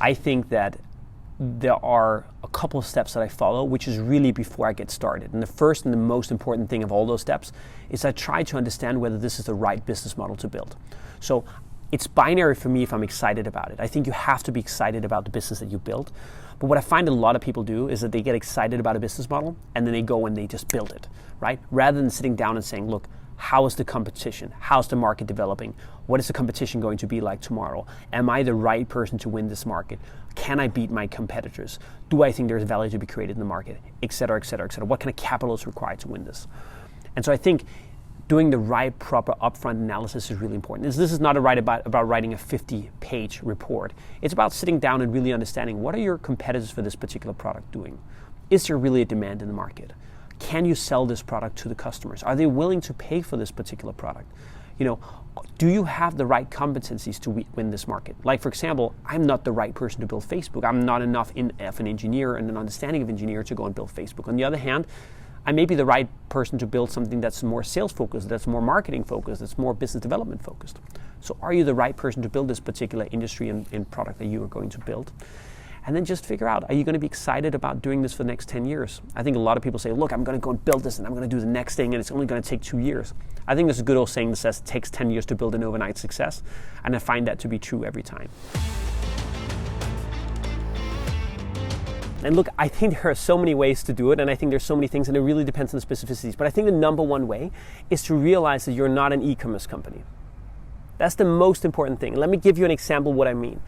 I think that there are a couple of steps that I follow, which is really before I get started. And the first and the most important thing of all those steps is I try to understand whether this is the right business model to build. So it's binary for me if I'm excited about it. I think you have to be excited about the business that you build. But what I find a lot of people do is that they get excited about a business model and then they go and they just build it, right? Rather than sitting down and saying, look, how is the competition? How's the market developing? What is the competition going to be like tomorrow? Am I the right person to win this market? Can I beat my competitors? Do I think there's value to be created in the market? Et cetera, et cetera, et cetera. What kind of capital is required to win this? And so I think doing the right, proper upfront analysis is really important. This is not about writing a 50-page report. It's about sitting down and really understanding what are your competitors for this particular product doing? Is there really a demand in the market? Can you sell this product to the customers? Are they willing to pay for this particular product? Do you have the right competencies to win this market? Like, for example, I'm not the right person to build Facebook. I'm not enough of an engineer and an understanding of engineer to go and build Facebook. On the other hand, I may be the right person to build something that's more sales focused, that's more marketing focused, that's more business development focused. So are you the right person to build this particular industry and product that you are going to build? And then just figure out, are you going to be excited about doing this for the next 10 years? I think a lot of people say, look, I'm going to go and build this and I'm going to do the next thing and it's only going to take 2 years. I think there's a good old saying that says it takes 10 years to build an overnight success. And I find that to be true every time. And look, I think there are so many ways to do it, and I think there's so many things, and it really depends on the specificities. But I think the number one way is to realize that you're not an e-commerce company. That's the most important thing. And let me give you an example of what I mean.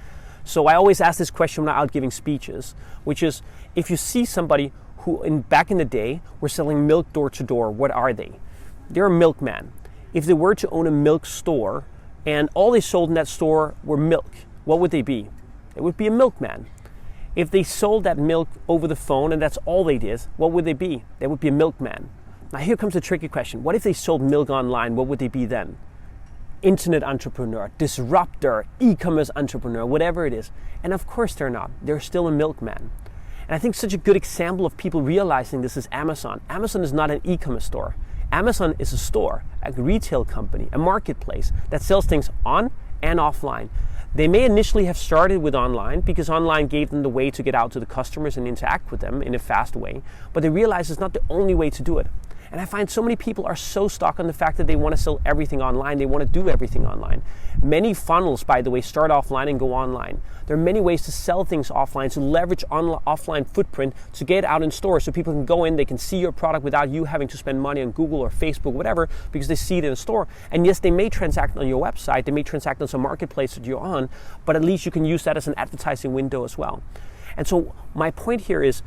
So I always ask this question when I'm out giving speeches, which is, if you see somebody who back in the day were selling milk door to door, what are they? They're a milkman. If they were to own a milk store and all they sold in that store were milk, what would they be? It would be a milkman. If they sold that milk over the phone and that's all they did, what would they be? They would be a milkman. Now here comes the tricky question. What if they sold milk online? What would they be then? Internet entrepreneur, disruptor, e-commerce entrepreneur, whatever it is. And of course they're not. They're still a milkman. And I think such a good example of people realizing this is Amazon. Amazon is not an e-commerce store. Amazon is a store, a retail company, a marketplace that sells things on and offline. They may initially have started with online because online gave them the way to get out to the customers and interact with them in a fast way, but they realize it's not the only way to do it. And I find so many people are so stuck on the fact that they want to sell everything online, they want to do everything online. Many funnels, by the way, start offline and go online. There are many ways to sell things offline, to leverage offline footprint to get out in stores so people can go in, they can see your product without you having to spend money on Google or Facebook, whatever, because they see it in a store. And yes, they may transact on your website, they may transact on some marketplace that you're on, but at least you can use that as an advertising window as well. And so my point here is,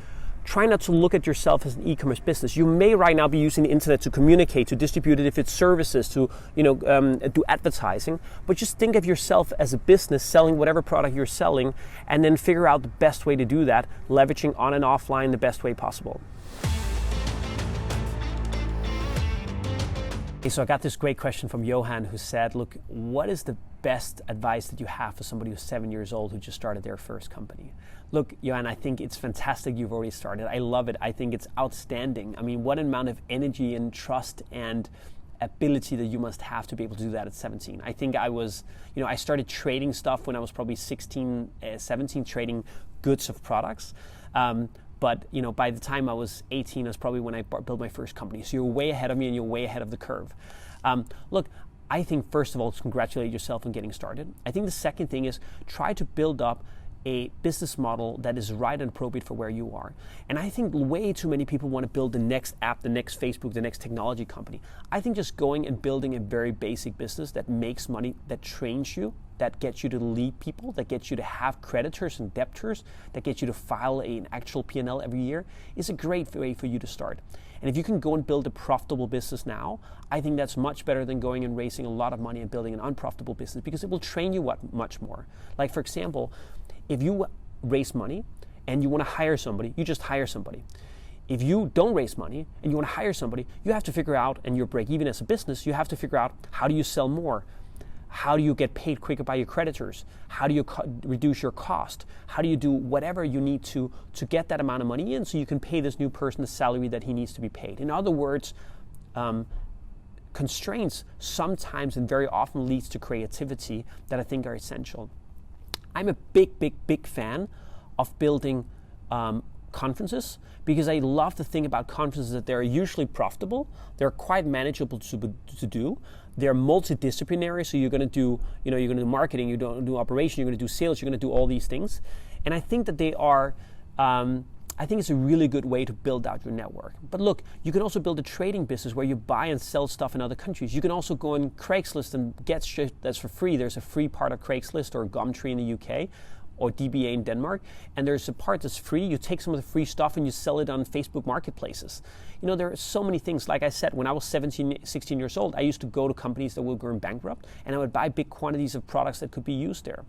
try not to look at yourself as an e-commerce business. You may right now be using the internet to communicate, to distribute it if it's services, to do advertising, but just think of yourself as a business selling whatever product you're selling, and then figure out the best way to do that, leveraging on and offline the best way possible. Okay, so I got this great question from Johan who said, look, what is the best advice that you have for somebody who's 7 years old who just started their first company? Look, Johan, I think it's fantastic you've already started. I love it. I think it's outstanding. I mean, what amount of energy and trust and ability that you must have to be able to do that at 17. I think I started trading stuff when I was probably 16, 17, trading goods of products. But by the time I was 18, that's probably when I built my first company. So you're way ahead of me and you're way ahead of the curve. Look, I think first of all, congratulate yourself on getting started. I think the second thing is try to build up a business model that is right and appropriate for where you are. And I think way too many people want to build the next app, the next Facebook, the next technology company. I think just going and building a very basic business that makes money, that trains you, that gets you to lead people, that gets you to have creditors and debtors, that gets you to file an actual P&L every year is a great way for you to start. And if you can go and build a profitable business now, I think that's much better than going and raising a lot of money and building an unprofitable business, because it will train you much more. Like, for example, if you raise money and you want to hire somebody, you just hire somebody. If you don't raise money and you want to hire somebody, you have to figure out, and you're break even as a business, you have to figure out, how do you sell more? How do you get paid quicker by your creditors? How do you reduce your cost? How do you do whatever you need to get that amount of money in so you can pay this new person the salary that he needs to be paid? In other words, constraints sometimes and very often leads to creativity that I think are essential. I'm a big fan of building conferences, because I love the thing about conferences that they're usually profitable, they're quite manageable to do, they're multidisciplinary, so you're going to do, you're going to do marketing, you're going to do operation, you're going to do sales, you're going to do all these things, and I think that they are, I think it's a really good way to build out your network. But look, you can also build a trading business where you buy and sell stuff in other countries. You can also go on Craigslist and get shit that's for free. There's a free part of Craigslist or Gumtree in the UK, or DBA in Denmark, and there's a part that's free. You take some of the free stuff and you sell it on Facebook marketplaces. There are so many things. Like I said, when I was 16 years old, I used to go to companies that were going bankrupt, and I would buy big quantities of products that could be used there.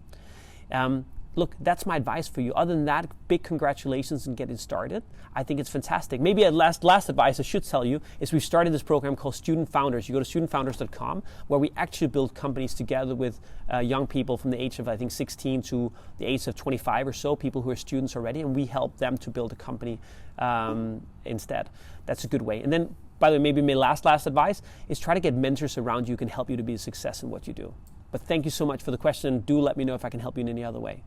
Look, that's my advice for you. Other than that, big congratulations and getting started. I think it's fantastic. Maybe a last advice I should tell you is we've started this program called Student Founders. You go to studentfounders.com, where we actually build companies together with young people from the age of, I think, 16 to the age of 25 or so, people who are students already, and we help them to build a company instead. That's a good way. And then, by the way, maybe my last advice is try to get mentors around you who can help you to be a success in what you do. But thank you so much for the question. Do let me know if I can help you in any other way.